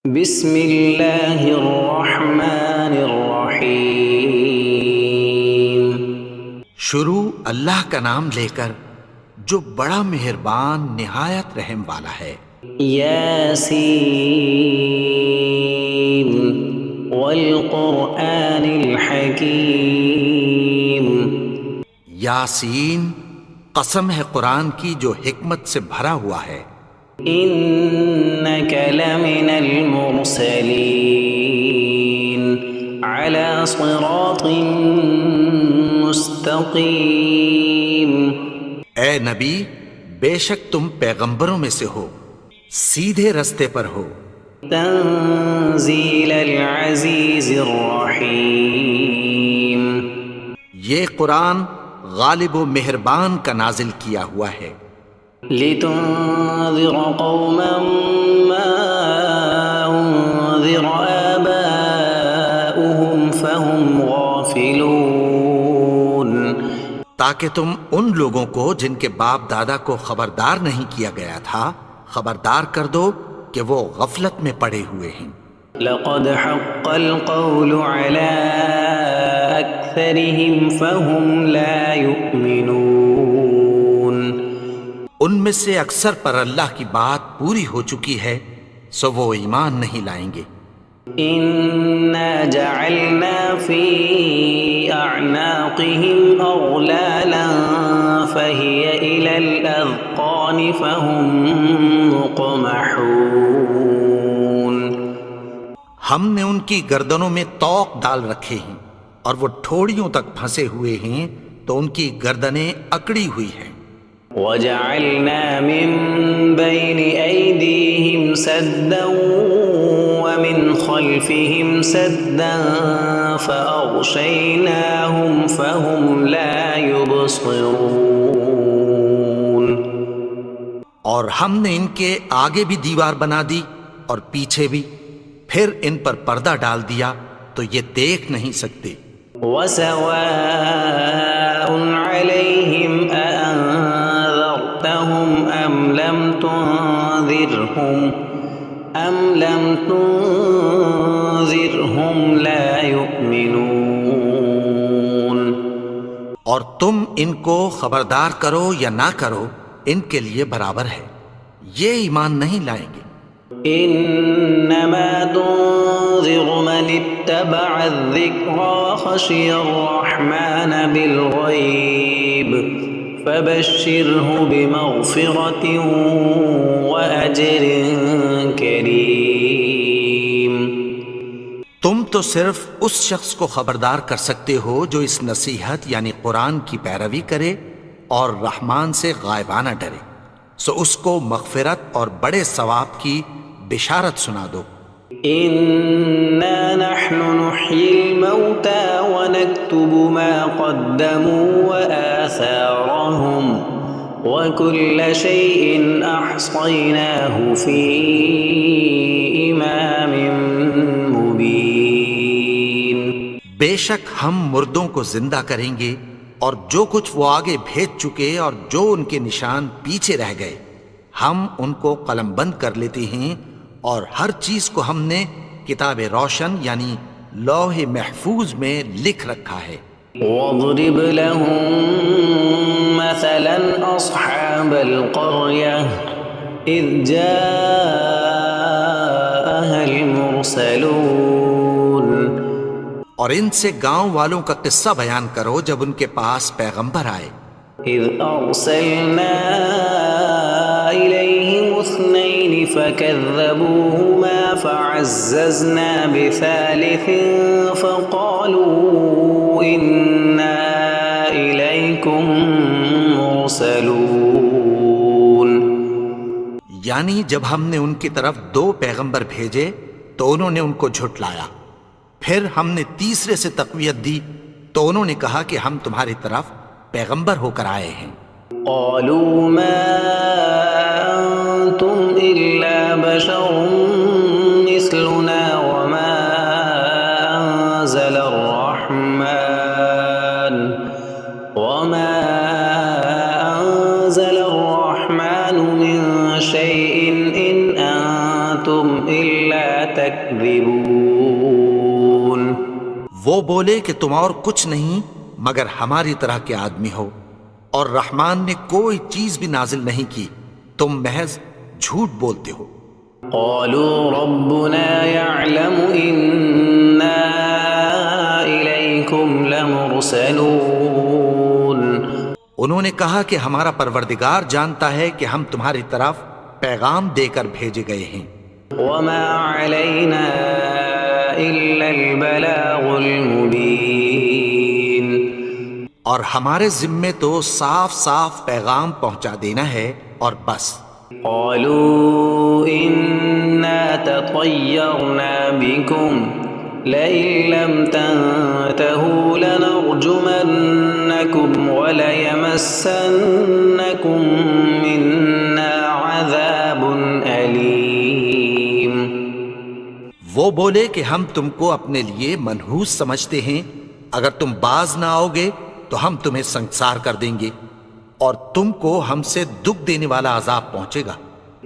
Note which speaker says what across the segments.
Speaker 1: بسم اللہ الرحمن الرحیم۔
Speaker 2: شروع اللہ کا نام لے کر جو بڑا مہربان نہایت رحم والا ہے۔
Speaker 1: یاسین والقرآن الحکیم۔
Speaker 2: یاسین، قسم ہے قرآن کی جو حکمت سے بھرا ہوا ہے۔
Speaker 1: انک لمن المرسلین علی صراط مستقیم۔
Speaker 2: اے نبی، بے شک تم پیغمبروں میں سے ہو، سیدھے رستے پر ہو۔
Speaker 1: تنزیل العزیز الرحیم۔
Speaker 2: یہ قرآن غالب و مہربان کا نازل کیا ہوا ہے۔
Speaker 1: لتنذر قوما ما انذر آباؤهم فهم غافلون۔
Speaker 2: تاکہ تم ان لوگوں کو جن کے باپ دادا کو خبردار نہیں کیا گیا تھا خبردار کر دو کہ وہ غفلت میں پڑے ہوئے ہیں۔
Speaker 1: لقد حق القول على أكثرهم فهم لا يؤمنون۔
Speaker 2: ان میں سے اکثر پر اللہ کی بات پوری ہو چکی ہے سو وہ ایمان نہیں لائیں گے۔
Speaker 1: إنا جعلنا في أعناقهم أغلالا فهي إلى الأذقان فهم مقمحون۔
Speaker 2: ہم نے ان کی گردنوں میں طوق ڈال رکھے ہیں اور وہ ٹھوڑیوں تک پھنسے ہوئے ہیں تو ان کی گردنیں اکڑی ہوئی ہیں۔
Speaker 1: وجعلنا من بين أيديهم سدا ومن خلفهم سدا فأغشيناهم فهم لا يبصرون۔
Speaker 2: اور ہم نے ان کے آگے بھی دیوار بنا دی اور پیچھے بھی، پھر ان پر پردہ ڈال دیا تو یہ دیکھ نہیں سکتے۔
Speaker 1: وسواء عليهم أأنذرتهم أم لم تنذرهم لا يؤمنون۔
Speaker 2: اور تم ان کو خبردار کرو یا نہ کرو ان کے لیے برابر ہے، یہ ایمان نہیں لائیں گے۔
Speaker 1: انما تنذر من اتبع الذکر وخشی الرحمن بالغیب فبشرہ بمغفرۃ واجر کریم۔
Speaker 2: تم تو صرف اس شخص کو خبردار کر سکتے ہو جو اس نصیحت یعنی قرآن کی پیروی کرے اور رحمان سے غائبانہ ڈرے، سو اس کو مغفرت اور بڑے ثواب کی بشارت سنا دو۔
Speaker 1: انا نحن نحيي الموتى ونكتب ما قدموا وآثارهم وكل شيء احصيناه في امام مبين۔
Speaker 2: بے شک ہم مردوں کو زندہ کریں گے اور جو کچھ وہ آگے بھیج چکے اور جو ان کے نشان پیچھے رہ گئے ہم ان کو قلم بند کر لیتے ہیں، اور ہر چیز کو ہم نے کتاب روشن یعنی لوح محفوظ میں لکھ رکھا ہے۔
Speaker 1: واضرب لهم مثلا اصحاب القرية اذ جاءها المرسلون۔
Speaker 2: اور ان سے گاؤں والوں کا قصہ بیان کرو جب ان کے پاس پیغمبر آئے۔
Speaker 1: اذ ارسلنا الیہم اثنین فکذبوہما فعززنا بثالث فقالوا انا الیکم مرسلون۔
Speaker 2: یعنی جب ہم نے ان کی طرف 2 پیغمبر بھیجے تو انہوں نے ان کو جھٹلایا، پھر ہم نے تیسرے سے تقویت دی تو انہوں نے کہا کہ ہم تمہاری طرف پیغمبر ہو کر آئے ہیں۔
Speaker 1: قالوا ما انتم الا بشر مثلنا وما انزل الرحمن من شيء ان انتم الا تكذبون
Speaker 2: وہ بولے کہ تم اور کچھ نہیں مگر ہماری طرح کے آدمی ہو، اور رحمان نے کوئی چیز بھی نازل نہیں کی، تم محض جھوٹ بولتے ہو۔
Speaker 1: قالوا ربنا يعلم إنا إليكم لمرسلون
Speaker 2: انہوں نے کہا کہ ہمارا پروردگار جانتا ہے کہ ہم تمہاری طرف پیغام دے کر بھیجے گئے ہیں،
Speaker 1: وما علينا إلا البلاغ المبين
Speaker 2: اور ہمارے ذمے تو صاف صاف پیغام پہنچا دینا ہے اور بس۔
Speaker 1: قالوا إنا تطيرنا بكم لئن لم تنتهوا لنرجمنكم وليمسنكم منا عذاب أليم
Speaker 2: وہ بولے کہ ہم تم کو اپنے لیے منحوس سمجھتے ہیں، اگر تم باز نہ آؤ گے تو ہم تمہیں سنگسار کر دیں گے اور تم کو ہم سے دکھ دینے والا عذاب پہنچے گا۔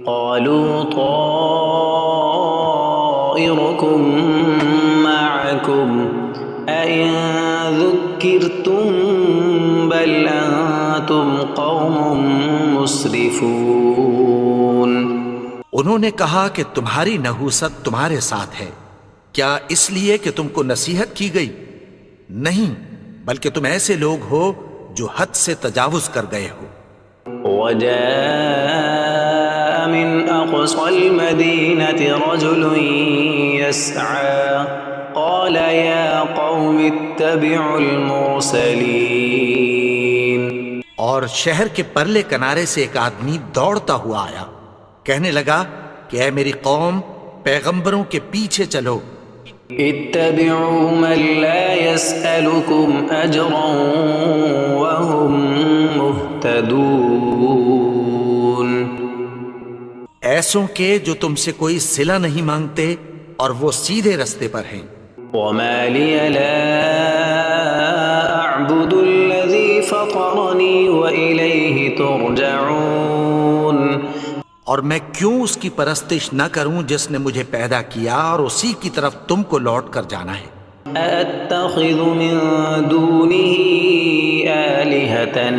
Speaker 1: قالوا طائركم معكم أئن ذكرتم بل أنتم قوم مسرفون
Speaker 2: انہوں نے کہا کہ تمہاری نحوست تمہارے ساتھ ہے، کیا اس لیے کہ تم کو نصیحت کی گئی؟ نہیں، بلکہ تم ایسے لوگ ہو جو حد سے تجاوز کر گئے ہو۔
Speaker 1: وجاء من أقصى المدينة رجل يسعى قال يا قوم اتبعوا المرسلين
Speaker 2: اور شہر کے پرلے کنارے سے ایک آدمی دوڑتا ہوا آیا، کہنے لگا کہ اے میری قوم، پیغمبروں کے پیچھے چلو۔
Speaker 1: اتبعوا من لا يسألكم أجرا وهم مهتدون
Speaker 2: ایسوں کے جو تم سے کوئی صلہ نہیں مانگتے اور وہ سیدھے رستے پر ہیں۔
Speaker 1: وما لي لا أعبد الذي فطرني وإليه ترجعون
Speaker 2: اور میں کیوں اس کی پرستش نہ کروں جس نے مجھے پیدا کیا اور اسی کی طرف تم کو لوٹ کر جانا ہے۔
Speaker 1: أأتخذ من دونه آلهة إن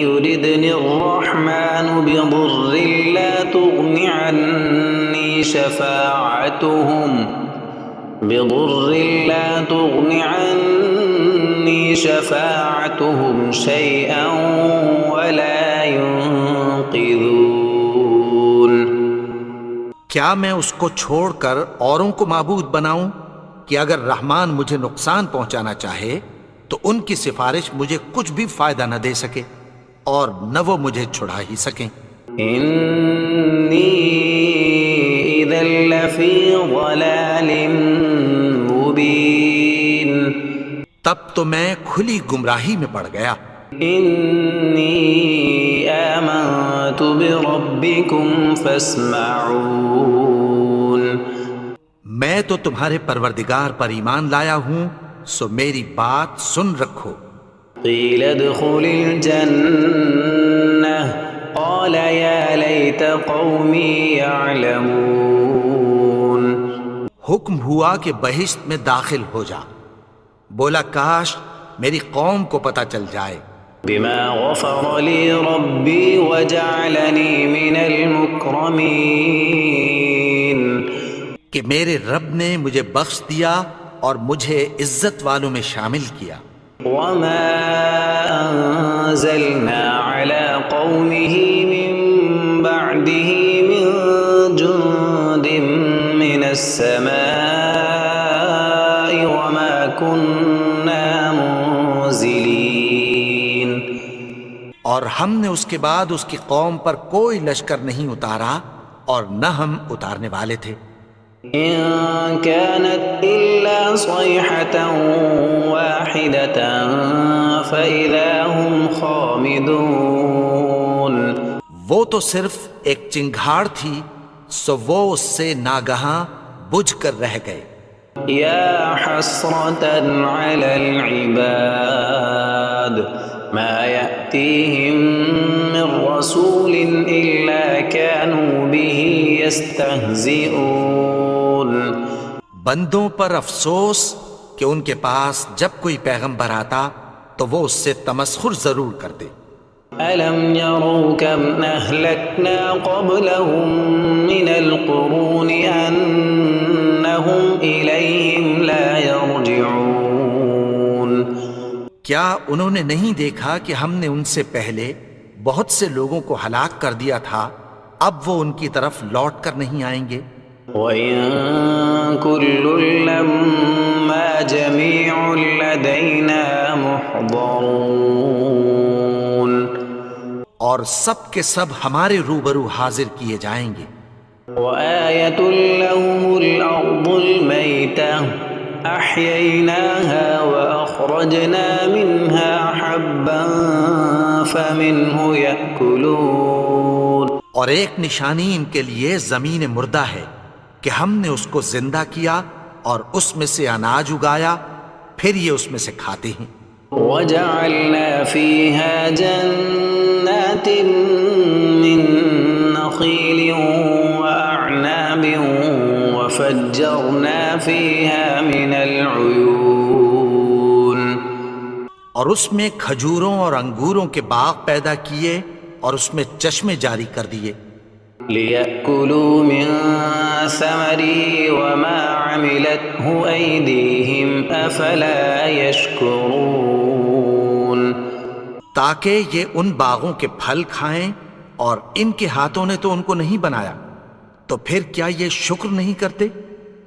Speaker 1: يردني الرحمن بضر لا تغن عني شفاعتهم شيئا ولا ينقذون
Speaker 2: کیا میں اس کو چھوڑ کر اوروں کو معبود بناؤں کہ اگر رحمان مجھے نقصان پہنچانا چاہے تو ان کی سفارش مجھے کچھ بھی فائدہ نہ دے سکے اور نہ وہ مجھے چھڑا ہی سکیں۔
Speaker 1: إني إذا لفي ضلال مبين
Speaker 2: تب تو میں کھلی گمراہی میں پڑ گیا۔
Speaker 1: إني آمنت بربكم فاسمعون
Speaker 2: میں تو تمہارے پروردگار پر ایمان لایا ہوں، سو میری بات سن رکھو۔
Speaker 1: قيل ادخل الجنة قال يا ليت قومي يعلمون
Speaker 2: حکم ہوا کہ بہشت میں داخل ہو جا، بولا کاش میری قوم کو پتہ چل جائے۔
Speaker 1: بما غفر لي ربي وجعلني من المكرمين
Speaker 2: کہ میرے رب نے مجھے بخش دیا اور مجھے عزت والوں میں شامل کیا۔
Speaker 1: وما أنزلنا على قومه من بعده من جند من السماء وما كنا منزلين
Speaker 2: اور ہم نے اس کے بعد اس کی قوم پر کوئی لشکر نہیں اتارا اور نہ ہم اتارنے والے تھے۔
Speaker 1: إن كانت إلا صيحة واحدة فإذا هم خامدون
Speaker 2: وہ تو صرف ایک چنگھاڑ تھی، سو وہ اس سے ناگہاں بجھ کر رہ گئے۔
Speaker 1: يا حسرة على العباد ما يأتيهم من رسول إلا كانوا به يستهزئون
Speaker 2: بندوں پر افسوس کہ ان کے پاس جب کوئی پیغمبر آتا تو وہ اس سے تمسخر ضرور کرتے۔
Speaker 1: أَلَمْ يَرَوْا كَمْ أَهْلَكْنَا قَبْلَهُمْ مِنَ الْقُرُونِ أَنَّهُمْ إِلَيْهِمْ لَا يَرْجِعُونَ۔
Speaker 2: کیا انہوں نے نہیں دیکھا کہ ہم نے ان سے پہلے بہت سے لوگوں کو ہلاک کر دیا تھا، اب وہ ان کی طرف لوٹ کر نہیں آئیں گے؟
Speaker 1: وَإِن كُلٌّ لَّمَّا جَمِيعٌ لَّدَيْنَا مُحْضَرُونَ۔
Speaker 2: اور سب کے سب ہمارے روبرو حاضر کیے جائیں گے۔
Speaker 1: وَآيَةٌ لَّهُمُ الْأَرْضُ الْمَيْتَةُ أَحْيَيْنَاهَا وَأَخْرَجْنَا مِنْهَا حَبًّا فَمِنْهُ يَأْكُلُونَ۔
Speaker 2: اور ایک نشانی ان کے لیے زمین مردہ ہے کہ ہم نے اس کو زندہ کیا اور اس میں سے اناج اگایا، پھر یہ اس میں سے کھاتے ہیں۔
Speaker 1: وَجَعَلْنَا فِيهَا جَنَّاتٍ مِّن نَّخِيلٍ وَأَعْنَابٍ وَفَجَّرْنَا فِيهَا مِنَ الْعُيُونِ۔
Speaker 2: اور اس میں کھجوروں اور انگوروں کے باغ پیدا کیے اور اس میں چشمے جاری کر دیے۔
Speaker 1: لِيَأْكُلُوا مِن ثَمَرِهِ وَمَا عَمِلَتْهُ أَيْدِيهِمْ أَفَلَا يَشْكُرُونَ۔
Speaker 2: تاکہ یہ ان باغوں کے پھل کھائیں، اور ان کے ہاتھوں نے تو ان کو نہیں بنایا، تو پھر کیا یہ شکر نہیں کرتے؟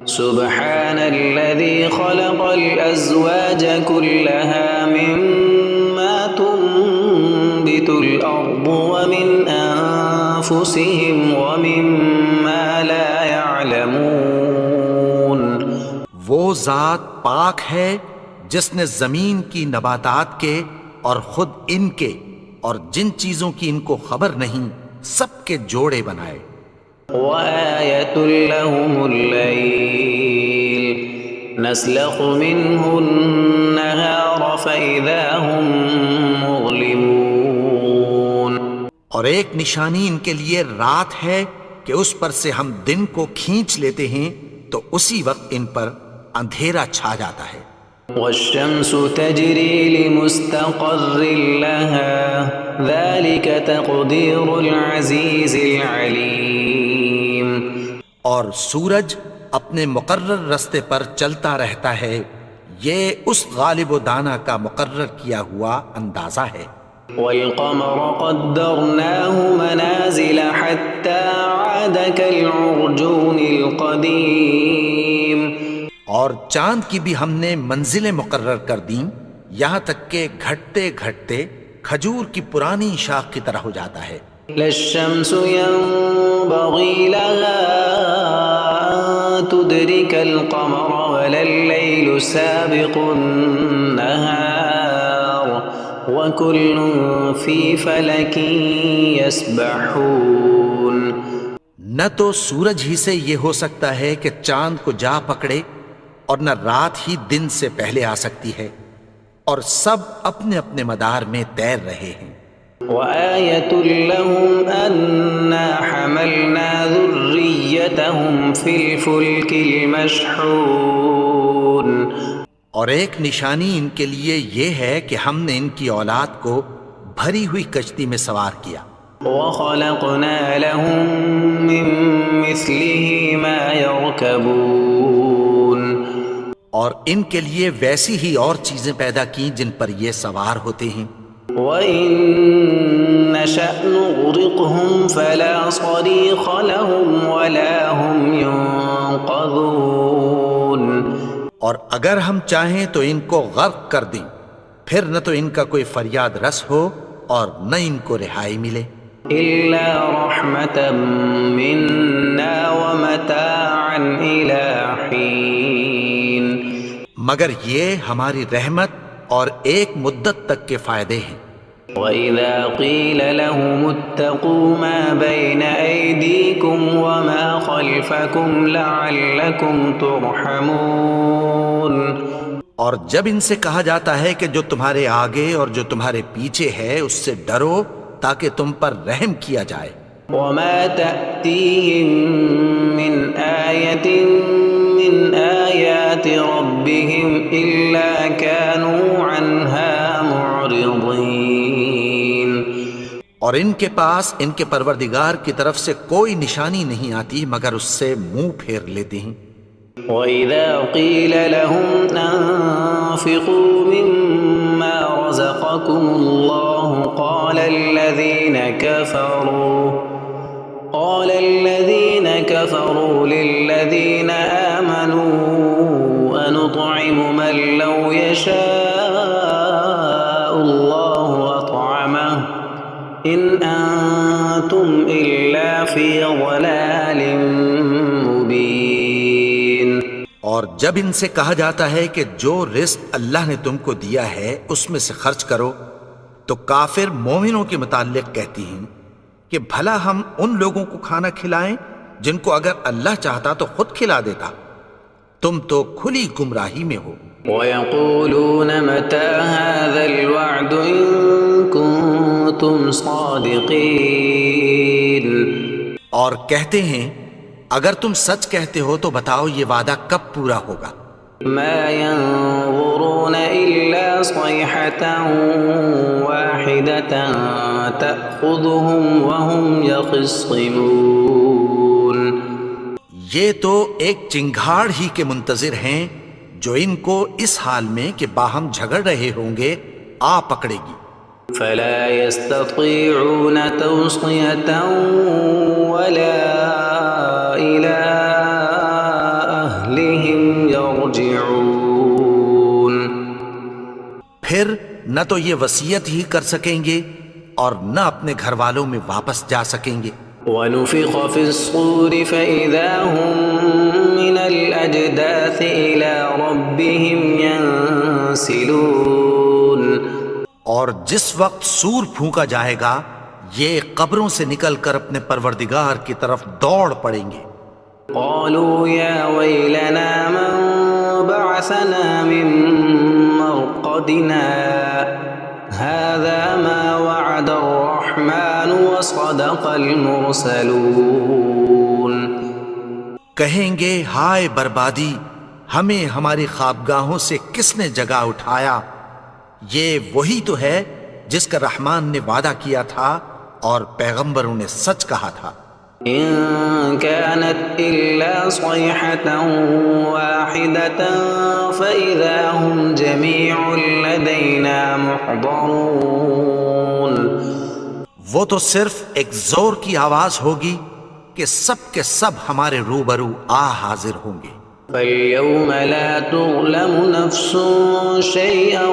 Speaker 1: سبحان الذي خلق الأزواج كلها مما تنبت الأرض ومن أنفسهم ومما لا يعلمون۔
Speaker 2: وہ ذات پاک ہے جس نے زمین کی نباتات کے اور خود ان کے اور جن چیزوں کی ان کو خبر نہیں سب کے جوڑے بنائے۔
Speaker 1: وآية لهم الليل نسلخ منه النهار فإذا هم مظلمون۔
Speaker 2: اور ایک نشانی ان کے لیے رات ہے کہ اس پر سے ہم دن کو کھینچ لیتے ہیں تو اسی وقت ان پر اندھیرا چھا جاتا ہے۔
Speaker 1: والشمس تجري لمستقر لها ذلك تقدير العزيز العليم۔
Speaker 2: اور سورج اپنے مقرر رستے پر چلتا رہتا ہے، یہ اس غالب و دانا کا مقرر کیا ہوا اندازہ ہے۔
Speaker 1: والقمر قدرناه منازل حتى عاد كالعرجون القديم۔
Speaker 2: اور چاند کی بھی ہم نے منزلیں مقرر کر دیں، یہاں تک کہ گھٹتے گھٹتے کھجور کی پرانی شاخ کی طرح ہو جاتا ہے۔
Speaker 1: لا الشمس ينبغي لها أن تدرك القمر ولا الليل سابق النهار وكل في فلك يسبحون۔
Speaker 2: نہ تو سورج ہی سے یہ ہو سکتا ہے کہ چاند کو جا پکڑے، اور نہ رات ہی دن سے پہلے آ سکتی ہے، اور سب اپنے اپنے مدار میں تیر رہے ہیں۔
Speaker 1: وآية لهم أنا حملنا ذريتهم في الفلك المشحون۔
Speaker 2: اور ایک نشانی ان کے لیے یہ ہے کہ ہم نے ان کی اولاد کو بھری ہوئی کشتی میں سوار کیا۔
Speaker 1: وخلقنا لهم من مثله ما يركبون۔
Speaker 2: اور ان کے لیے ویسی ہی اور چیزیں پیدا کی جن پر یہ سوار ہوتے ہیں۔
Speaker 1: وَإِن نَّشَأْ نُغْرِقْهُمْ فَلَا صَرِيخَ لَهُمْ وَلَا هُمْ يُنقَذُونَ۔
Speaker 2: اور اگر ہم چاہیں تو ان کو غرق کر دیں، پھر نہ تو ان کا کوئی فریاد رس ہو اور نہ ان کو رہائی ملے۔
Speaker 1: إِلَّا رَحْمَةً مِّنَّا وَمَتَاعًا إِلَىٰ حِينٍ۔
Speaker 2: مگر یہ ہماری رحمت اور ایک مدت تک کے فائدے ہیں۔
Speaker 1: وَإِذَا قِيلَ لَهُمُ اتَّقُوا مَا بَيْنَ أَيْدِيكُمْ وَمَا خَلْفَكُمْ لَعَلَّكُمْ تُرْحَمُونَ۔
Speaker 2: اور جب ان سے کہا جاتا ہے کہ جو تمہارے آگے اور جو تمہارے پیچھے ہے اس سے ڈرو تاکہ تم پر رحم کیا جائے۔
Speaker 1: وَمَا تَأْتِيهِم مِّنْ آيَةٍ مِّنْ آيَاتِ آيات ربهم إلا كانوا عنها معرضين.
Speaker 2: اور ان کے پاس ان کے پروردگار کی طرف سے کوئی نشانی نہیں آتی مگر اس سے منہ پھیر لیتے ہیں.
Speaker 1: وَإِذَا قِيلَ لَهُمْ أَنفِقُوا مِمَّا رَزَقَكُمُ اللَّهُ قَالَ الَّذِينَ كَفَرُوا لِلَّذِينَ آمَنُوا أَنُطْعِمُ مَن لَّوْ يَشَاءُ اللَّهُ أَطْعَمَهُ إِنْ أَنتُمْ إِلَّا فِي ضَلَالٍ مُّبِينٍ.
Speaker 2: اور جب ان سے کہا جاتا ہے کہ جو رزق اللہ نے تم کو دیا ہے اس میں سے خرچ کرو، تو کافر مومنوں کے متعلق کہتی ہیں کہ بھلا ہم ان لوگوں کو کھانا کھلائیں جن کو اگر اللہ چاہتا تو خود کھلا دیتا. تم تو کھلی گمراہی میں ہو.
Speaker 1: وَيَقُولُونَ مَتَى هَذَا الْوَعْدُ إِن كُنتُمْ صَادِقِينَ.
Speaker 2: اور کہتے ہیں اگر تم سچ کہتے ہو تو بتاؤ یہ وعدہ کب پورا ہوگا.
Speaker 1: مَا يَنظُرُونَ إِلَّا صَيْحَةً وَاحِدَةً تَأْخُذُهُمْ وَهُمْ يَخِصِّمُونَ.
Speaker 2: یہ تو ایک چنگھاڑ ہی کے منتظر ہیں جو ان کو اس حال میں کہ باہم جھگڑ رہے ہوں گے آ پکڑے گی.
Speaker 1: فَلَا يَسْتَطِيعُونَ تَوْصِيَةً وَلَا إِلَىٰ أَهْلِهِمْ يَرْجِعُونَ.
Speaker 2: پھر نہ تو یہ وصیت ہی کر سکیں گے اور نہ اپنے گھر والوں میں واپس جا سکیں گے.
Speaker 1: وَنُفِخَ فِي الصُّورِ فَإِذَا هُم مِّنَ الْأَجْدَاثِ إِلَىٰ رَبِّهِمْ يَنسِلُونَ.
Speaker 2: اور جس وقت سور پھونکا جائے گا یہ قبروں سے نکل کر اپنے پروردگار کی طرف دوڑ پڑیں گے.
Speaker 1: قالوا يا ويلنا من بعثنا من مرقدنا هذا ما وعد الرحمن وصدق المرسلون.
Speaker 2: کہیں گے ہائے بربادی، ہمیں ہماری خوابگاہوں سے کس نے جگا اٹھایا؟ یہ وہی تو ہے جس کا رحمان نے وعدہ کیا تھا اور پیغمبروں نے سچ کہا تھا.
Speaker 1: إن كانت إلا صيحة واحدة فإذا هم جميع لدينا محضرون.
Speaker 2: وہ تو صرف ایک زور کی آواز ہوگی کہ سب کے سب ہمارے روبرو حاضر ہوں گے.
Speaker 1: فَالْيَوْمَ لَا تُظْلَمُ نَفْسٌ شَيْئًا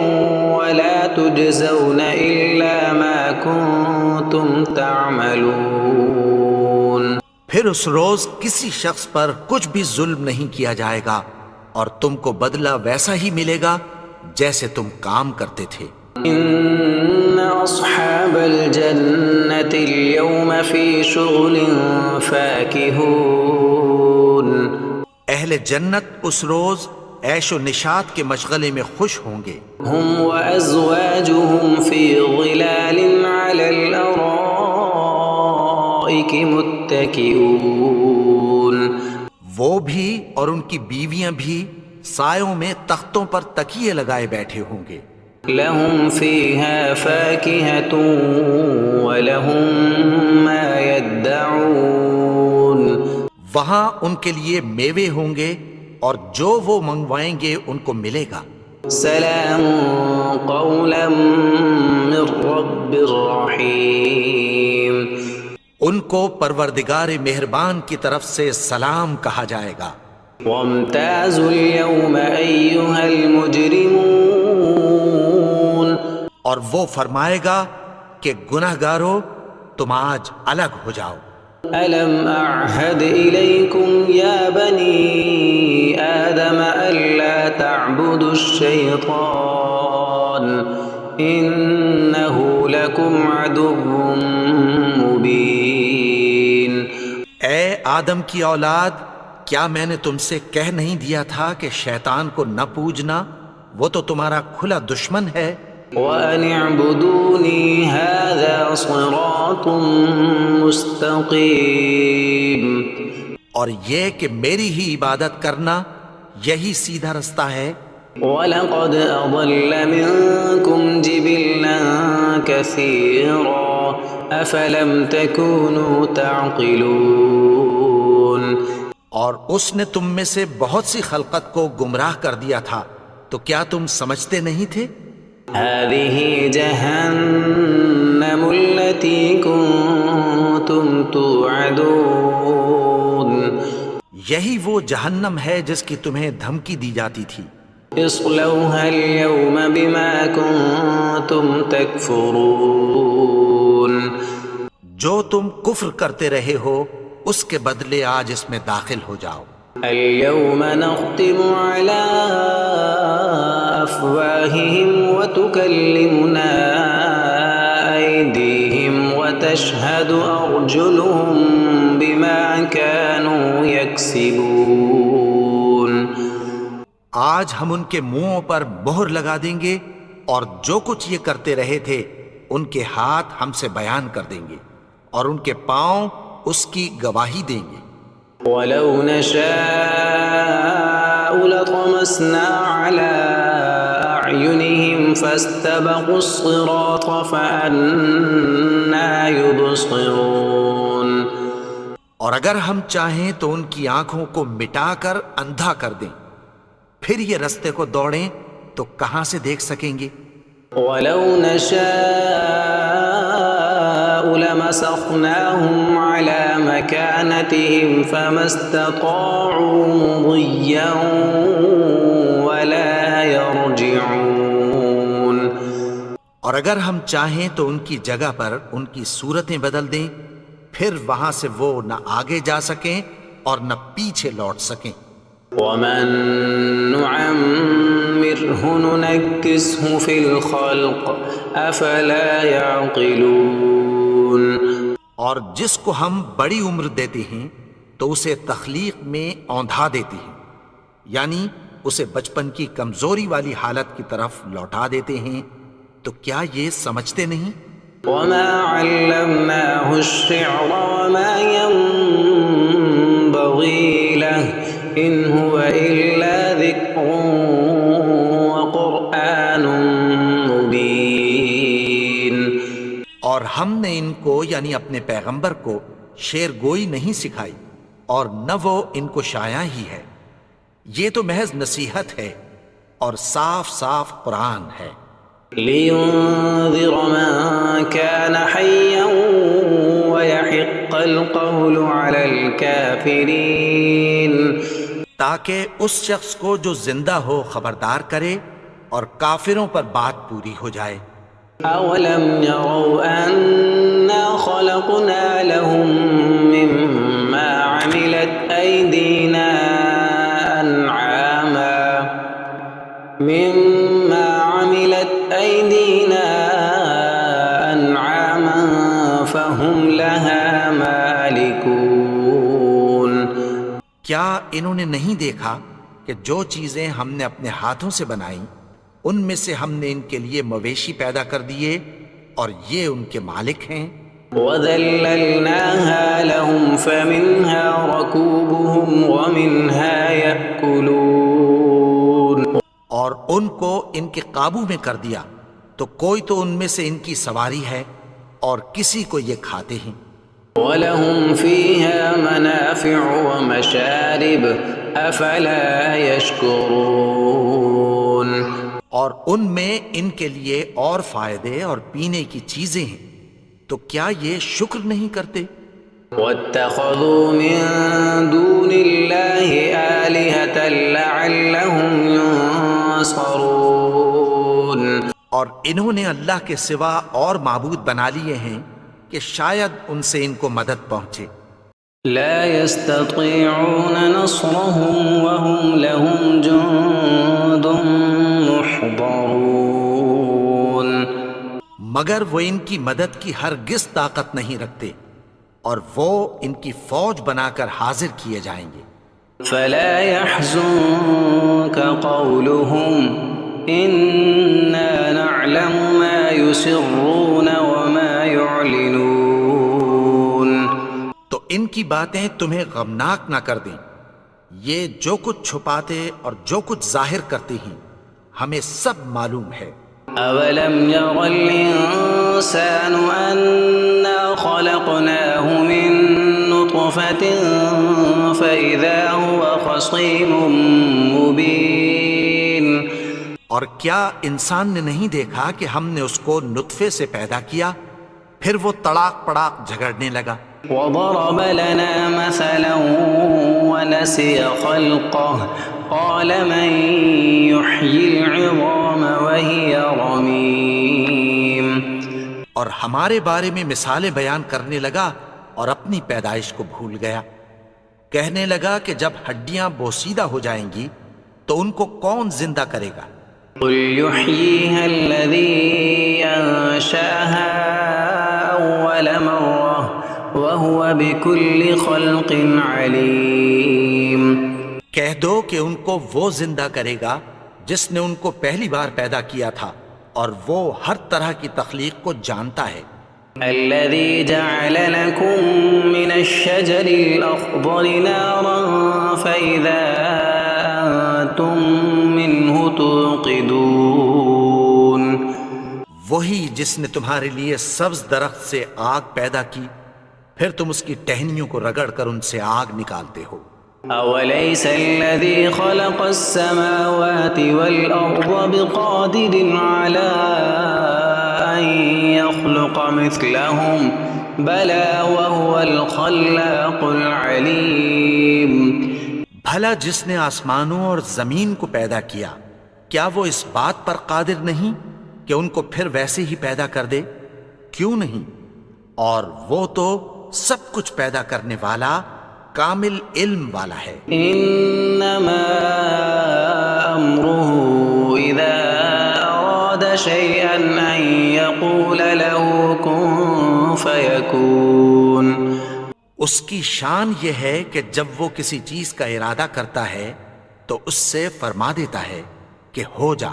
Speaker 1: وَلَا تُجْزَوْنَ إِلَّا مَا كُنتُمْ تَعْمَلُونَ.
Speaker 2: پھر اس روز کسی شخص پر کچھ بھی ظلم نہیں کیا جائے گا اور تم کو بدلہ ویسا ہی ملے گا جیسے تم کام کرتے تھے.
Speaker 1: إِنَّ أَصْحَابَ الْجَنَّةِ الْيَوْمَ فِي شُغُلٍ فَاكِهُونَ.
Speaker 2: اہل جنت اس روز عیش و نشاط کے مشغلے میں خوش ہوں گے.
Speaker 1: هُمْ وَأَزْوَاجُهُمْ فِي ظِلَالٍ عَلَى الْأَرَائِكِ مُتَّكِئُونَ.
Speaker 2: وہ بھی اور ان کی بیویاں بھی سایوں میں تختوں پر تکیے لگائے بیٹھے ہوں گے.
Speaker 1: لَهُمْ فِيهَا فَاكِهَةٌ وَلَهُمْ مَا يَدَّعُونَ.
Speaker 2: وہاں ان کے لیے میوے ہوں گے اور جو وہ منگوائیں گے ان کو ملے گا.
Speaker 1: سلام قولا من رب رحیم.
Speaker 2: ان کو پروردگار مہربان کی طرف سے سلام کہا جائے گا.
Speaker 1: وامتازوا اليوم ایھا المجرمون.
Speaker 2: اور وہ فرمائے گا کہ گنہگارو تم آج الگ ہو جاؤ.
Speaker 1: ألم أعهد إليكم يا بني آدم ألا تعبدوا الشيطان إنه لكم عدو مبين.
Speaker 2: اے آدم کی اولاد، کیا میں نے تم سے کہہ نہیں دیا تھا کہ شیطان کو نہ پوجنا؟ وہ تو تمہارا کھلا دشمن ہے.
Speaker 1: وَأَنِ اعْبُدُونِي هَذَا صِرَاطٌ مُسْتَقِيمٌ.
Speaker 2: اور یہ کہ میری ہی عبادت کرنا یہی سیدھا رستہ ہے۔
Speaker 1: وَلَقَدْ أَضَلَّ مِنكُمْ جِبِلًّا كَثِيرًا أَفَلَمْ تَكُونُوا تَعْقِلُونَ۔
Speaker 2: اور اس نے تم میں سے بہت سی خلقت کو گمراہ کر دیا تھا، تو کیا تم سمجھتے نہیں تھے؟
Speaker 1: هَذِهِ جَهَنَّمُ الَّتِي كُنتُمْ تُوعَدُونَ۔
Speaker 2: یہی وہ جہنم ہے جس کی تمہیں دھمکی دی جاتی تھی۔
Speaker 1: اصلوها اليوم بما كنتم تكفرون۔
Speaker 2: جو تم کفر کرتے رہے ہو اس کے بدلے آج اس میں داخل ہو جاؤ۔
Speaker 1: اليوم نختم على أفواههم وتكلمنا أيديهم وتشهد أرجلهم بما كانوا يكسبون۔
Speaker 2: آج ہم ان کے منہوں پر مہر لگا دیں گے اور جو کچھ یہ کرتے رہے تھے ان کے ہاتھ ہم سے بیان کر دیں گے اور ان کے پاؤں اس کی گواہی دیں گے۔
Speaker 1: وَلَوْ نَشَاءُ لَطَمَسْنَا عَلَىٰ أَعْيُنِهِمْ فَاسْتَبَقُوا الصِّرَاطَ فَأَنَّىٰ يُبْصِرُونَ۔
Speaker 2: اور اگر ہم چاہیں تو ان کی آنکھوں کو مٹا کر اندھا کر دیں، پھر یہ رستے کو دوڑیں تو کہاں سے دیکھ سکیں گے؟
Speaker 1: وَلَوْ نَشَاءُ لَمَسَخْنَاهُمْ عَلَىٰ مَكَانَتِهِمْ فَمَا اسْتَطَاعُوا مُضِيًّا وَلَا يَرْجِعُونَ۔
Speaker 2: اور اگر ہم چاہیں تو ان کی جگہ پر ان کی صورتیں بدل دیں، پھر وہاں سے وہ نہ آگے جا سکیں اور نہ پیچھے لوٹ سکیں۔
Speaker 1: وَمَن نُّعَمِّرْهُ نُنَكِّسْهُ فِي الْخَلْقِ أَفَلَا يَعْقِلُونَ۔
Speaker 2: اور جس کو ہم بڑی عمر دیتے ہیں تو اسے تخلیق میں اوندھا دیتے ہیں، یعنی اسے بچپن کی کمزوری والی حالت کی طرف لوٹا دیتے ہیں، تو کیا یہ سمجھتے نہیں؟
Speaker 1: وَمَا عَلَّمْنَاهُ الشِّعْرَ وَمَا يَنبَغِي لَهُ إِنْ هُوَ إِلَّا ذِكْرٌ وَقُرْآنٌ مُبِينٌ۔
Speaker 2: اور ہم نے ان کو یعنی اپنے پیغمبر کو شعر گوئی نہیں سکھائی اور نہ وہ ان کو شایع ہی ہے، یہ تو محض نصیحت ہے اور صاف صاف قرآن ہے۔
Speaker 1: لِيُنذِرَ مَن كَانَ حَيًّا وَيَحِقَّ الْقَوْلُ عَلَى الْكَافِرِينَ۔
Speaker 2: تاکہ اس شخص کو جو زندہ ہو خبردار کرے اور کافروں پر بات پوری ہو جائے۔
Speaker 1: أَوَلَمْ يَرَوْا أَنَّا خَلَقْنَا لَهُم مِّمَّا عَمِلَتْ أَيْدِينَا أَنْعَامًا فَهُمْ لَهَا مَالِكُونَ۔
Speaker 2: کیا انہوں نے نہیں دیکھا کہ جو چیزیں ہم نے اپنے ہاتھوں سے بنائیں ان میں سے ہم نے ان کے لیے مویشی پیدا کر دیے اور یہ ان کے مالک ہیں۔
Speaker 1: وَذَلَّلْنَاهَا لَهُمْ فَمِنْهَا رَكُوبُهُمْ وَمِنْهَا يَأْكُلُونَ۔
Speaker 2: اور ان کو ان کے قابو میں کر دیا تو کوئی تو ان میں سے ان کی سواری ہے اور کسی کو یہ کھاتے ہیں۔
Speaker 1: وَلَهُمْ فِيهَا مَنَافِعُ وَمَشَارِبُ أَفَلَا يَشْكُرُونَ۔
Speaker 2: اور ان میں ان کے لیے اور فائدے اور پینے کی چیزیں ہیں، تو کیا یہ شکر نہیں کرتے؟
Speaker 1: وَاتَّخَذُوا مِن دُونِ اللَّهِ آلِهَةً لَعَلَّهُمْ يُنصَرُونَ۔
Speaker 2: اور انہوں نے اللہ کے سوا اور معبود بنا لیے ہیں کہ شاید ان سے ان کو مدد پہنچے۔
Speaker 1: لا يستطيعون نصرهم وهم لهم جند محضرون۔
Speaker 2: مگر وہ ان کی مدد کی ہرگز طاقت نہیں رکھتے اور وہ ان کی فوج بنا کر حاضر کیے جائیں گے۔
Speaker 1: فلا يحزنك قولهم إنا نعلم ما يسرون وما يعلنون۔
Speaker 2: تو ان کی باتیں تمہیں غمناک نہ کر دیں، یہ جو کچھ چھپاتے اور جو کچھ ظاہر کرتے ہیں ہمیں سب معلوم ہے۔
Speaker 1: أولم ير الإنسان أنا خلقناه من نطفة فإذا هو خصيم مبين
Speaker 2: اور کیا انسان نے نہیں دیکھا کہ ہم نے اس کو نطفے سے پیدا کیا پھر وہ تڑاک پڑاک جھگڑنے لگا۔
Speaker 1: وضرب لنا مثلا ونسي خلقه قال من يحيي العظام وهي رميم
Speaker 2: اور ہمارے بارے میں مثالیں بیان کرنے لگا اور اپنی پیدائش کو بھول گیا۔ کہنے لگا کہ جب ہڈیاں بوسیدہ ہو جائیں گی تو ان کو کون زندہ کرے گا؟
Speaker 1: قل يحييها الذي أنشأها أول مرة وهو بكل خلق عليم
Speaker 2: کہہ دو کہ ان کو وہ زندہ کرے گا جس نے ان کو پہلی بار پیدا کیا تھا اور وہ ہر طرح کی تخلیق کو جانتا ہے۔
Speaker 1: الذي جعل لكم من الشجر الأخضر نارا فإذا أنتم منه توقدون
Speaker 2: وہی جس نے تمہارے لیے سبز درخت سے آگ پیدا کی پھر تم اس کی ٹہنیوں کو رگڑ کر ان سے آگ نکالتے ہو۔
Speaker 1: أوليس الذي خلق السماوات والأرض بقادر على أن يخلق مثلهم بلى وهو الخلاق العليم
Speaker 2: بھلا جس نے آسمانوں اور زمین کو پیدا کیا کیا وہ اس بات پر قادر نہیں کہ ان کو پھر ویسے ہی پیدا کر دے؟ کیوں نہیں؟ اور وہ تو سب کچھ پیدا کرنے والا کامل علم والا ہے۔
Speaker 1: إنما أمره إذا أراد شيئا أن يقول له كن فيكون
Speaker 2: اس کی شان یہ ہے کہ جب وہ کسی چیز کا ارادہ کرتا ہے تو اس سے فرما دیتا ہے کہ ہو جا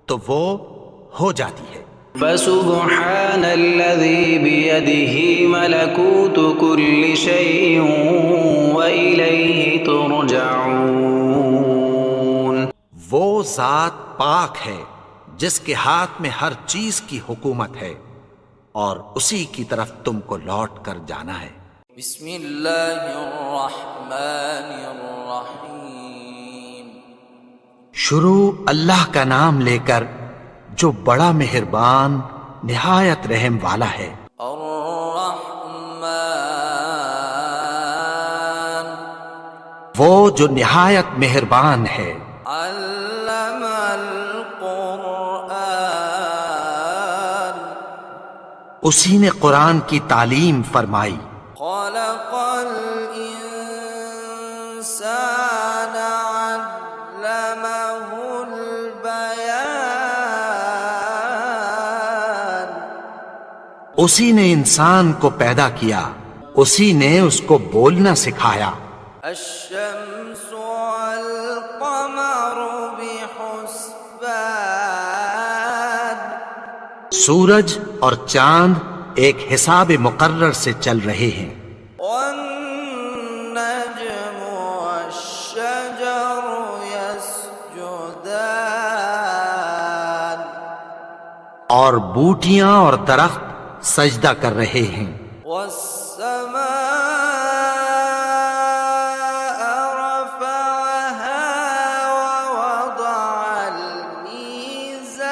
Speaker 2: تو وہ ہو جاتی ہے۔
Speaker 1: فسبحان الذي بيده ملكوت كل شيء وإليه ترجعون
Speaker 2: وہ ذات پاک ہے جس کے ہاتھ میں ہر چیز کی حکومت ہے اور اسی کی طرف تم کو لوٹ کر جانا ہے۔
Speaker 3: بسم اللہ الرحمن الرحیم
Speaker 2: شروع اللہ کا نام لے کر جو بڑا مہربان نہایت رحم والا ہے۔
Speaker 3: الرحمن
Speaker 2: وہ جو نہایت مہربان ہے۔
Speaker 3: علم القرآن
Speaker 2: اسی نے قرآن کی تعلیم فرمائی۔
Speaker 3: خلق الإنسان علمه البيان
Speaker 2: اسی نے انسان کو پیدا کیا اسی نے اس کو بولنا سکھایا۔
Speaker 3: الشمس والقمر بحسبان
Speaker 2: سورج اور چاند ایک حساب مقرر سے چل رہے ہیں۔
Speaker 3: والنجم والشجر يسجدان
Speaker 2: اور بوٹیاں اور درخت سجدہ کر رہے ہیں۔
Speaker 3: والسماء رفعها ووضع الميزان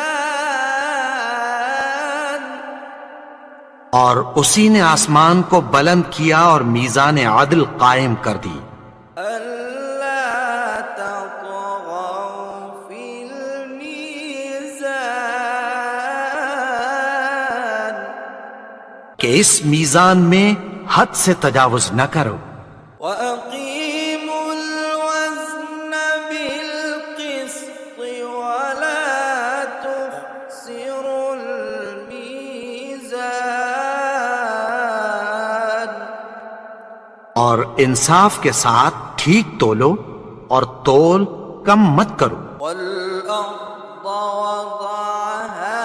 Speaker 2: اور اسی نے آسمان کو بلند کیا اور میزان عدل قائم کر دی۔
Speaker 3: ألا تطغوا في الميزان
Speaker 2: کہ اس میزان میں حد سے تجاوز نہ کرو۔
Speaker 3: وأقيموا الوزن بالقسط ولا تخسروا الميزان
Speaker 2: اور انصاف کے ساتھ ٹھیک تولو اور تول کم مت کرو۔
Speaker 3: والأرض وضعها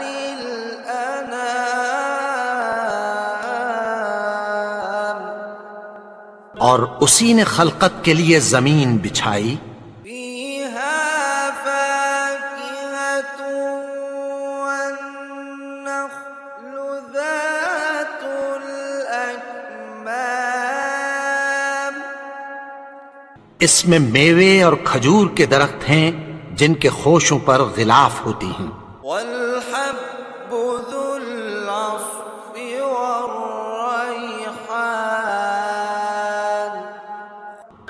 Speaker 3: للأنام
Speaker 2: اور اسی نے خلقت کے لیے زمین بچھائی،
Speaker 3: فيها فاكهة والنخل ذات الأكمام
Speaker 2: اس میں میوے اور کھجور کے درخت ہیں جن کے خوشوں پر غلاف ہوتی ہیں،
Speaker 3: والحب ذو العصف والريحان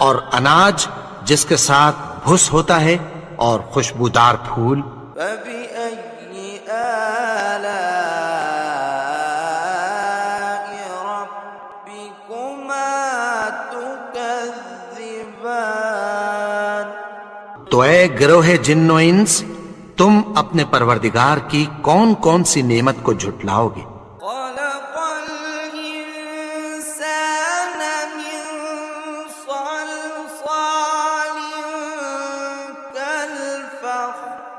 Speaker 2: اور اناج جس کے ساتھ بھس ہوتا ہے اور خوشبودار پھول۔
Speaker 3: فبأي آلاء ربكما تكذبان
Speaker 2: تو اے گروہ جن و انس، تم اپنے پروردگار کی کون کون سی نعمت کو جھٹلاؤ گے؟
Speaker 3: خلق الإنسان من صلصال كالفخار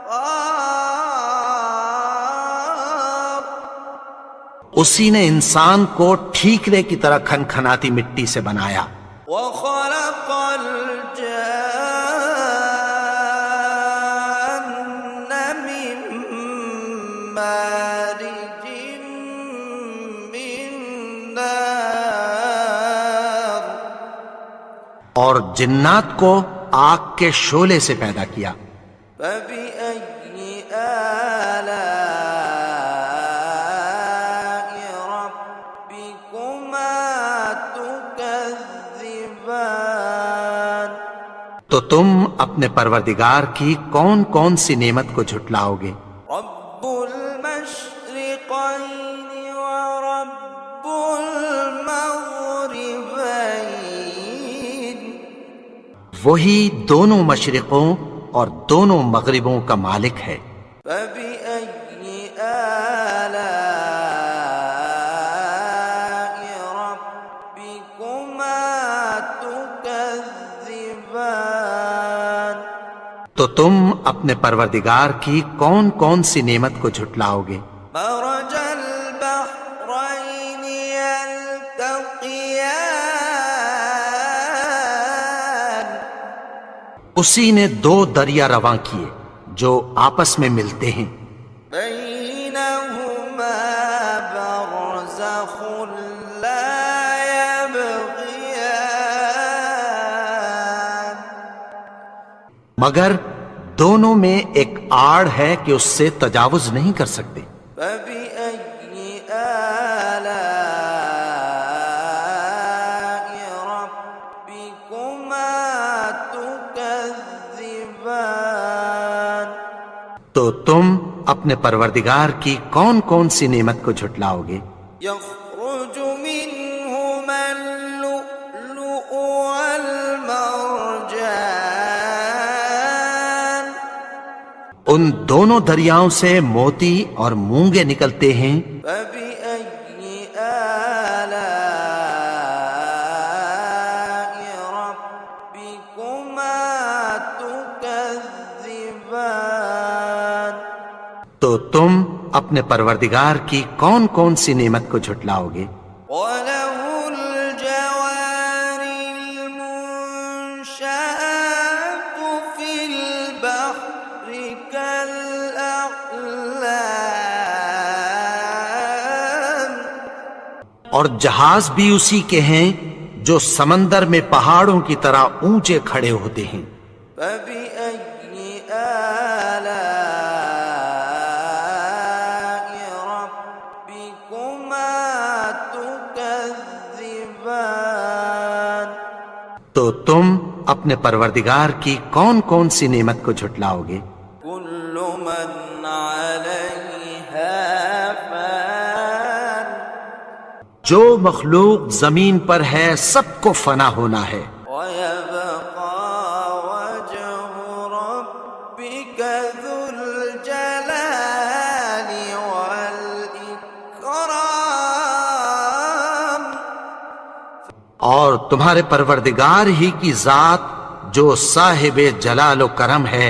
Speaker 2: اسی نے انسان کو ٹھیکرے کی طرح کھنکھناتی مٹی سے بنایا،
Speaker 3: وخلق الجان من مارج من نار
Speaker 2: اور جنات کو آگ کے شعلے سے پیدا کیا۔
Speaker 3: فبأي آلاء ربكما تكذبان
Speaker 2: تو تم اپنے پروردگار کی کون کون سی نعمت کو جھٹلاؤ گے؟
Speaker 3: رب المشرقين ورب المغربين
Speaker 2: وہی دونوں مشرقوں اور دونوں مغربوں کا مالک ہے۔
Speaker 3: فبأي آلاء ربكما تكذبان
Speaker 2: تو تم اپنے پروردگار کی کون کون سی نعمت کو جھٹلاؤ گے؟
Speaker 3: مرج البحرين يلتقيان
Speaker 2: اسی نے دو دریا رواں کیے جو آپس میں ملتے ہیں،
Speaker 3: بينهما برزخ لا يبغيان
Speaker 2: مگر دونوں میں ایک آڑ ہے کہ اس سے تجاوز نہیں کر سکتے۔
Speaker 3: فبأي آلاء ربكما تكذبان
Speaker 2: تو تم اپنے پروردگار کی کون کون سی نعمت کو جھٹلاؤ گے؟
Speaker 3: يخرج منهما اللؤلؤ والمرجان
Speaker 2: ان دونوں دریاؤں سے موتی اور مونگے نکلتے ہیں،
Speaker 3: فبأي آلاء ربكما تكذبان
Speaker 2: تو تم اپنے پروردگار کی کون کون سی نعمت کو جھٹلاؤ گے؟
Speaker 3: وله الجوار المنشآت في البحر كالأعلام
Speaker 1: اور جہاز بھی اسی کے ہیں جو سمندر میں پہاڑوں کی طرح اونچے کھڑے ہوتے ہیں۔
Speaker 3: فبأي آلاء ربكما تكذبان
Speaker 2: تو تم اپنے پروردگار کی کون کون سی نعمت کو جھٹلاؤ گے؟
Speaker 3: كل من عليها فان
Speaker 1: جو مخلوق زمین پر ہے سب کو فنا ہونا ہے،
Speaker 3: ويبقى وجه ربك ذو الجلال والإكرام
Speaker 2: اور تمہارے پروردگار ہی کی ذات جو صاحب جلال و کرم ہے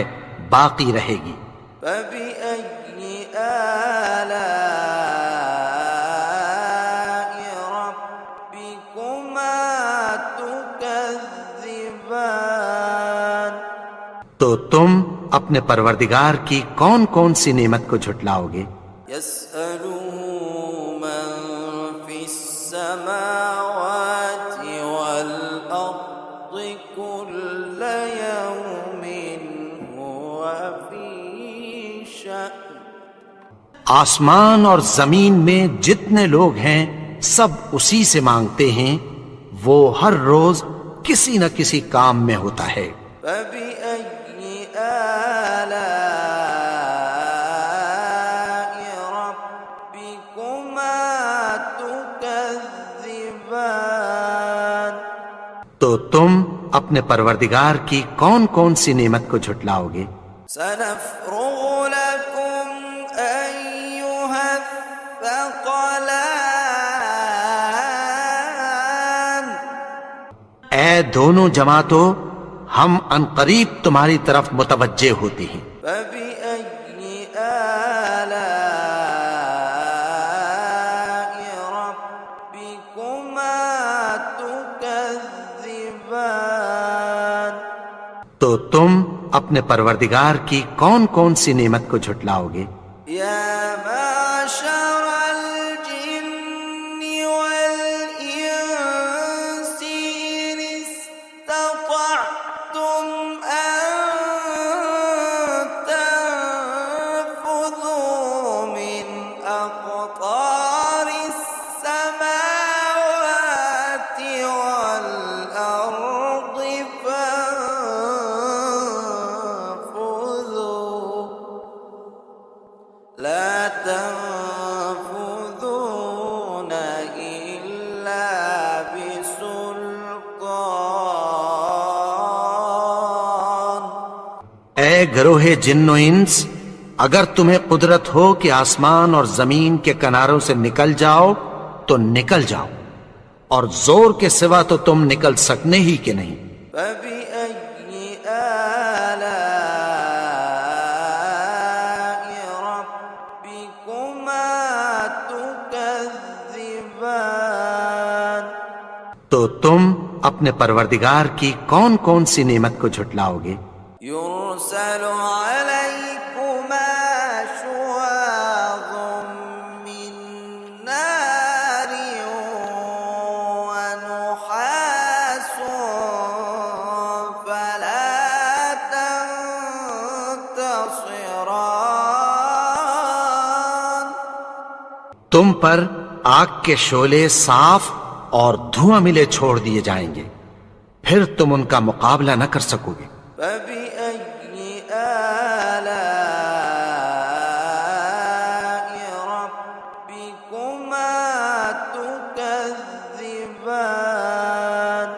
Speaker 2: باقی رہے گی۔
Speaker 3: فبأي آلاء ربكما تكذبان
Speaker 1: تو تم اپنے پروردگار کی کون کون سی نعمت کو جھٹلاؤ گے؟
Speaker 3: يسأله من في السماوات والأرض كل يوم هو في شأن
Speaker 1: آسمان اور زمین میں جتنے لوگ ہیں سب اسی سے مانگتے ہیں، وہ ہر روز کسی نہ کسی کام میں ہوتا ہے۔
Speaker 3: فبأي آلاء ربكما تكذبان
Speaker 1: تو تم اپنے پروردگار کی کون کون سی نعمت کو جھٹلاؤ گے؟
Speaker 3: سنفرغ لكم أيها الثقلان
Speaker 1: اے دونوں جماعتوں، ہم عنقریب تمہاری طرف متوجہ ہوتے ہیں۔
Speaker 3: فبأي آلاء ربكما تكذبان
Speaker 1: تو تم اپنے پروردگار کی کون کون سی نعمت کو جھٹلاؤ گے؟
Speaker 3: يا معشر الجن والإنس إن استطعتم أن تنفذوا من أقطار السماوات والأرض فانفذوا لا تنفذون إلا بسلطان
Speaker 1: اے گروہ جن و انس، اگر تمہیں قدرت ہو کہ آسمان اور زمین کے کناروں سے نکل جاؤ تو نکل جاؤ، اور زور کے سوا تو تم نکل سکنے ہی کہ نہیں۔
Speaker 3: فبأي آلاء ربكما تكذبان
Speaker 1: تو تم اپنے پروردگار کی کون کون سی نعمت کو جھٹلاؤ گے؟
Speaker 3: يرسل عليكما شواظ من نار ونحاس فلا تنتصران
Speaker 1: تم پر آگ کے شعلے صاف اور دھواں ملے چھوڑ دیے جائیں گے، پھر تم ان کا مقابلہ نہ کر سکو گے۔
Speaker 3: فبأي آلاء ربكما تكذبان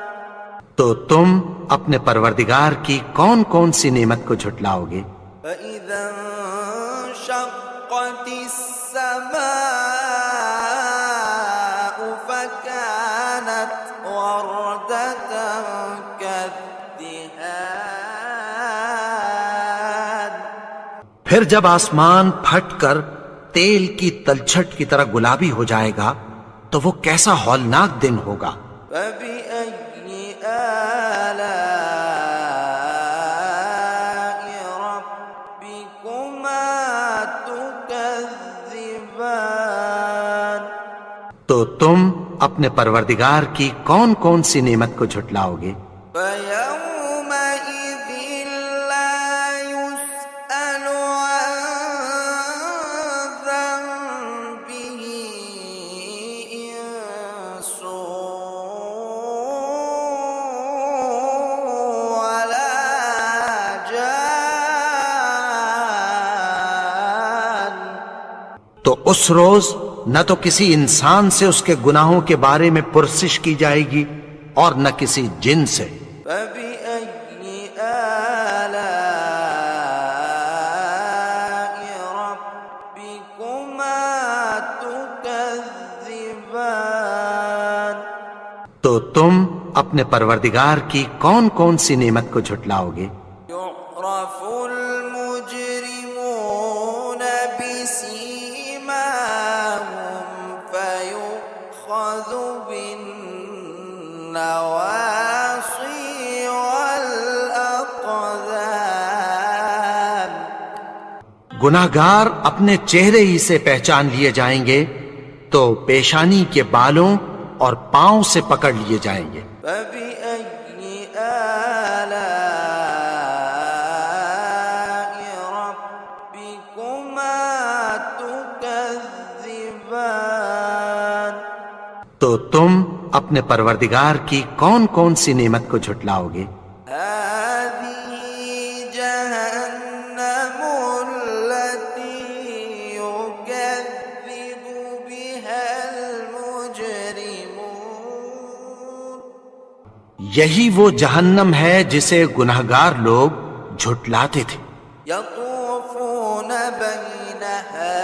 Speaker 1: تو تم اپنے پروردگار کی کون کون سی نعمت کو جھٹلاؤ گے؟
Speaker 3: فإذا انشقت السماء فكانت وردة كالدهان
Speaker 1: پھر جب آسمان پھٹ کر تیل کی تلچھٹ کی طرح گلابی ہو جائے گا تو وہ کیسا ہولناک دن ہوگا۔
Speaker 3: فبأي آلاء ربكما تكذبان
Speaker 1: تو تم اپنے پروردگار کی کون کون سی نعمت کو جھٹلاؤ گے؟
Speaker 3: فيومئذ لا يسأل عن ذنبه إنس ولا جان
Speaker 1: تو اس روز نہ تو کسی انسان سے اس کے گناہوں کے بارے میں پرسش کی جائے گی اور نہ کسی جن سے۔
Speaker 3: فبأي آلاء ربكما تكذبان
Speaker 1: تو تم اپنے پروردگار کی کون کون سی نعمت کو جھٹلاؤ گے؟
Speaker 3: يعرف المجرمون بسيماهم فيؤخذ بالنواصي والأقدام
Speaker 1: گناہگار اپنے چہرے ہی سے پہچان لیے جائیں گے تو پیشانی کے بالوں اور پاؤں سے پکڑ لیے جائیں گے۔
Speaker 3: فبأي آلاء ربكما تكذبان؟
Speaker 1: تو تم اپنے پروردگار کی کون کون سی نعمت کو جھٹلاؤ گے؟
Speaker 3: هذه جهنم التي يكذب بها المجرمون۔
Speaker 1: یہی وہ جہنم ہے جسے گناہگار لوگ جھٹلاتے تھے۔
Speaker 3: يطوفون بينها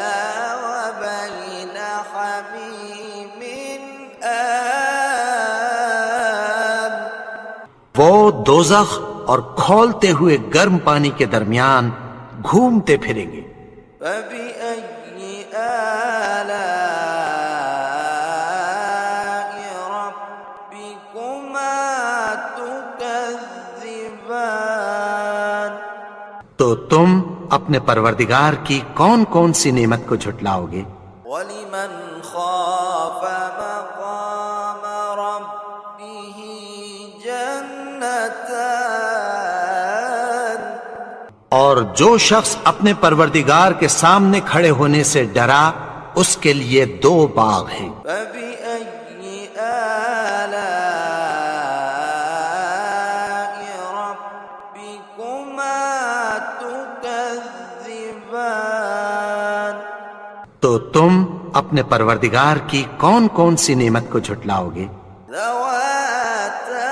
Speaker 3: وبين حميم آن۔
Speaker 1: وہ دوزخ اور کھولتے ہوئے گرم پانی کے درمیان گھومتے پھریں گے۔
Speaker 3: فبأي آلاء ربكما تكذبان؟
Speaker 1: تو تم اپنے پروردگار کی کون کون سی نعمت کو جھٹلاؤ گے؟
Speaker 3: ولمن خاف مقام ربه جنتان۔
Speaker 1: اور جو شخص اپنے پروردگار کے سامنے کھڑے ہونے سے ڈرا اس کے لیے 2 باغ ہیں۔
Speaker 3: فبأي آلاء ربكما تكذبان؟
Speaker 1: تو تم اپنے پروردگار کی کون کون سی نعمت کو جھٹلاؤ گے؟
Speaker 3: ذواتا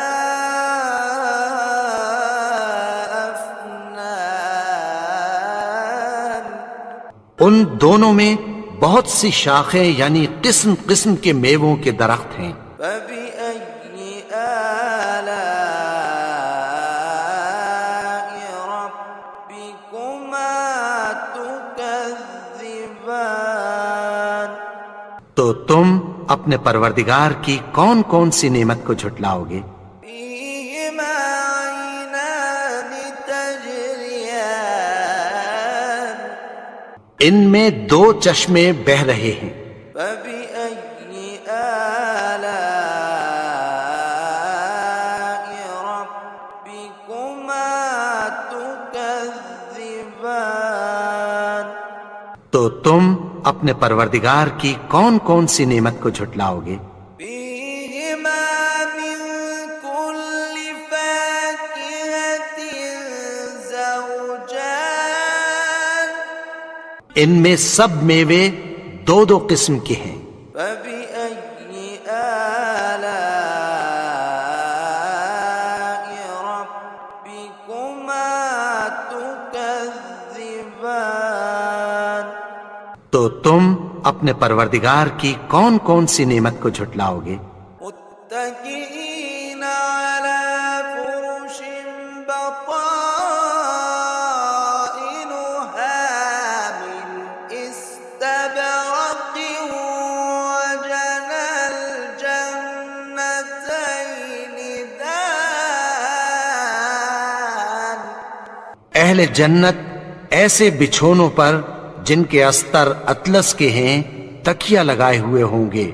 Speaker 3: أفنان۔
Speaker 1: ان دونوں میں بہت سی شاخیں یعنی قسم قسم کے میووں کے درخت ہیں۔
Speaker 3: فبأي آلاء ربكما تكذبان؟
Speaker 1: تو تم اپنے پروردگار کی کون کون سی نعمت کو جھٹلاؤ گے؟
Speaker 3: فيهما عينان تجريان۔
Speaker 1: ان میں 2 چشمے بہہ رہے ہیں۔
Speaker 3: فبأي آلاء ربكما تكذبان؟
Speaker 1: تو تم اپنے پروردگار کی کون کون سی نعمت کو جھٹلاؤ گے؟
Speaker 3: فيهما من كل فاكهة زوجان۔
Speaker 1: ان میں سب میوے 2 قسم کے ہیں۔
Speaker 3: فبأي آلاء ربكما تكذبان؟
Speaker 1: تو تم اپنے پروردگار کی کون کون سی نعمت کو جھٹلاؤ گے؟
Speaker 3: متكئين على فرش بطائنها من استبرق وجنى الجنتين دان۔
Speaker 1: اہل جنت ایسے بچھونوں پر جن کے استر اطلس کے ہیں تکیہ لگائے ہوئے ہوں گے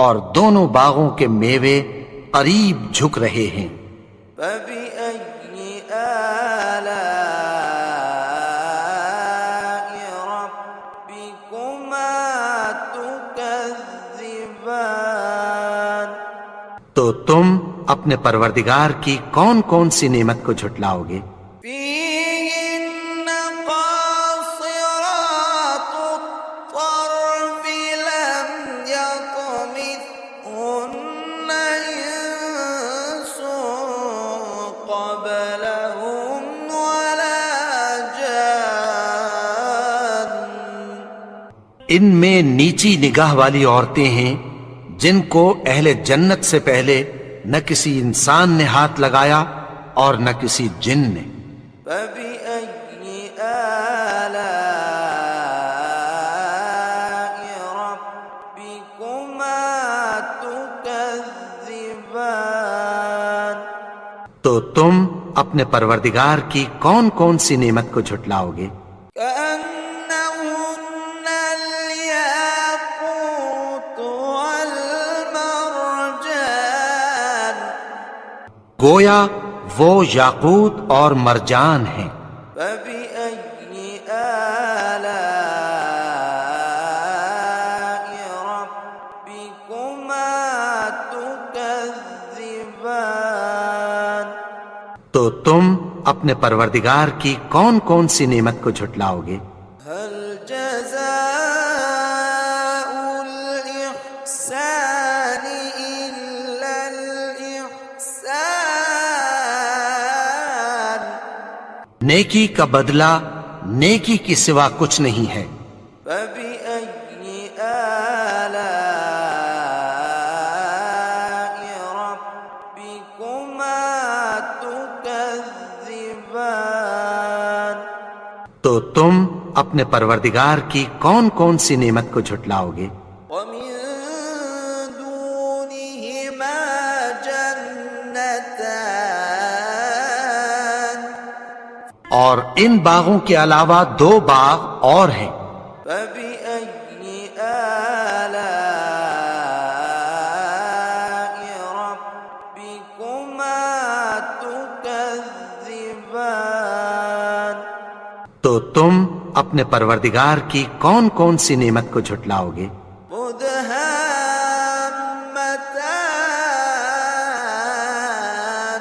Speaker 1: اور دونوں باغوں کے میوے قریب جھک رہے ہیں۔
Speaker 3: فبأي آلاء ربكما تكذبان؟
Speaker 1: تو تم اپنے پروردگار کی کون کون سی نعمت کو جھٹلاؤ گے؟
Speaker 3: فيهن قاصرات الطرف لم يطمثهن إنس قبلهم ولا جان۔
Speaker 1: ان میں نیچی نگاہ والی عورتیں ہیں جن کو اہل جنت سے پہلے نہ کسی انسان نے ہاتھ لگایا اور نہ کسی جن نے۔
Speaker 3: فبأي آلاء ربكما تكذبان؟
Speaker 1: تو تم اپنے پروردگار کی کون کون سی نعمت کو جھٹلاؤ گے؟
Speaker 3: كأنهن
Speaker 1: گویا وہ یاقوت اور مرجان ہیں۔
Speaker 3: فبأي آلاء ربكما تكذبان؟
Speaker 1: تو تم اپنے پروردگار کی کون کون سی نعمت کو جھٹلاؤ گے؟
Speaker 3: هل جزاء الإحسان إلا الإحسان؟
Speaker 1: نیکی کا بدلہ نیکی کی سوا کچھ نہیں ہے۔
Speaker 3: فبأي آلاء ربكما تكذبان؟
Speaker 1: تو تم اپنے پروردگار کی کون کون سی نعمت کو جھٹلاؤ گے؟
Speaker 3: ومن دونهما جنتان؟
Speaker 1: اور ان باغوں کے علاوہ دو باغ اور ہیں۔
Speaker 3: فبأي آلاء ربكما تكذبان؟
Speaker 1: تو تم اپنے پروردگار کی کون کون سی نعمت کو جھٹلاؤ گے؟
Speaker 3: مدهامتان؟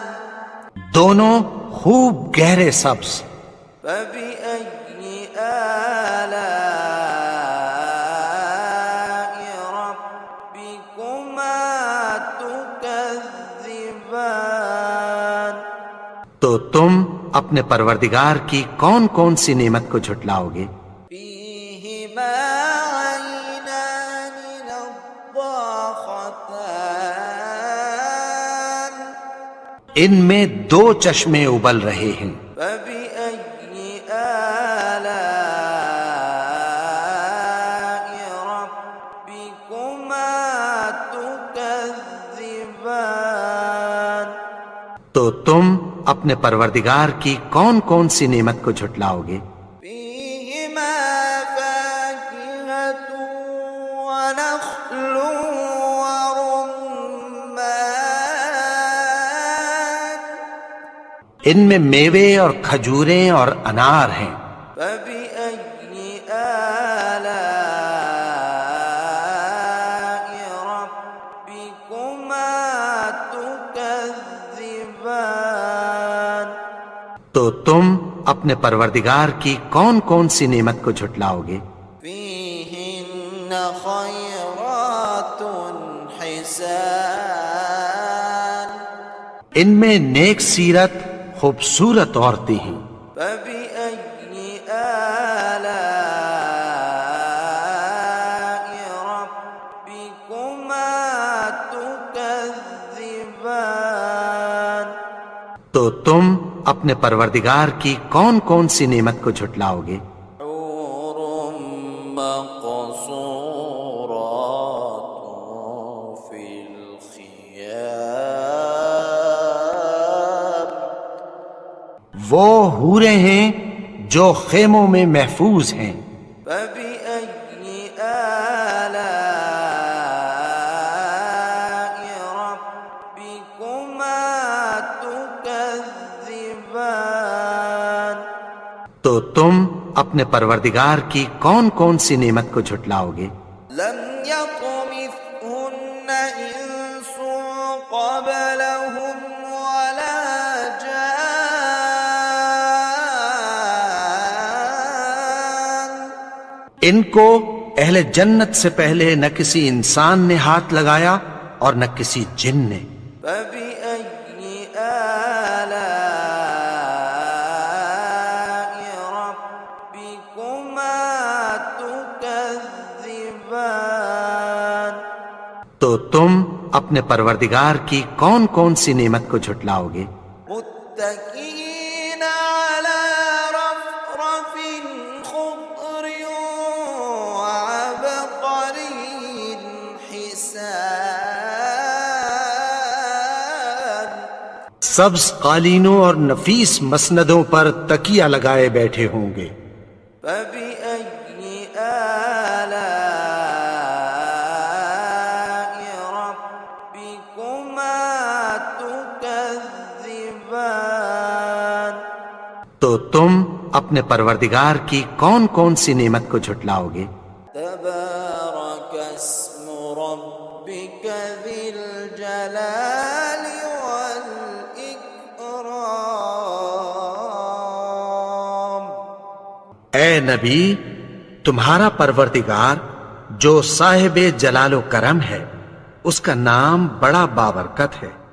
Speaker 1: دونوں خوب گہرے سبز۔
Speaker 3: فبأي آلاء ربكما تكذبان؟
Speaker 1: تو تم اپنے پروردگار کی کون کون سی نعمت کو جھٹلاؤ گے؟
Speaker 3: فيهما عينان نضاختان؟
Speaker 1: ان میں دو چشمے ابل رہے ہیں۔
Speaker 3: فبأي آلاء ربكما تكذبان؟
Speaker 1: تو تم اپنے پروردگار کی کون کون سی نعمت کو جھٹلاؤ گے؟
Speaker 3: فيهما فاكهة ونخل ورمان؟
Speaker 1: ان میں میوے اور کھجوریں اور انار ہیں۔
Speaker 3: فبأي آلاء ربكما تكذبان؟
Speaker 1: تو تم اپنے پروردگار کی کون کون سی نعمت کو جھٹلاؤ گے؟
Speaker 3: فيهن خيرات حسان؟
Speaker 1: ان میں نیک سیرت خوبصورت عورتیں ہیں۔
Speaker 3: فبأي آلاء ربكما تكذبان؟
Speaker 1: تو تم اپنے پروردگار کی کون کون سی نعمت کو جھٹلاؤ گے؟
Speaker 3: حور مقصورات في الخيام؟
Speaker 1: وہ حوریں ہیں جو خیموں میں محفوظ ہیں۔
Speaker 3: فبأي آلاء ربكما تكذبان؟
Speaker 1: تو تم اپنے پروردگار کی کون کون سی نعمت کو جھٹلاؤ گے؟
Speaker 3: لم يطمثهن إنس قبلهم ولا جان؟
Speaker 1: ان کو اہل جنت سے پہلے نہ کسی انسان نے ہاتھ لگایا اور نہ کسی جن نے۔
Speaker 3: فبأي آلاء ربكما تكذبان؟
Speaker 1: تو تم اپنے پروردگار کی کون کون سی نعمت کو جھٹلاؤ گے؟
Speaker 3: متكئين على رفرف خضر وعبقري حسان؟
Speaker 1: سبز قالینوں اور نفیس مسندوں پر تکیہ لگائے بیٹھے ہوں گے۔
Speaker 3: فبأي آلاء ربكما تكذبان؟
Speaker 1: تو تم اپنے پروردگار کی کون کون سی نعمت کو جھٹلاؤ گے؟
Speaker 3: تبارك اسم ربك ذي الجلال والإكرام.
Speaker 1: اے نبی، تمہارا پروردگار جو صاحب جلال و کرم ہے، اس کا نام بڑا بابرکت ہے.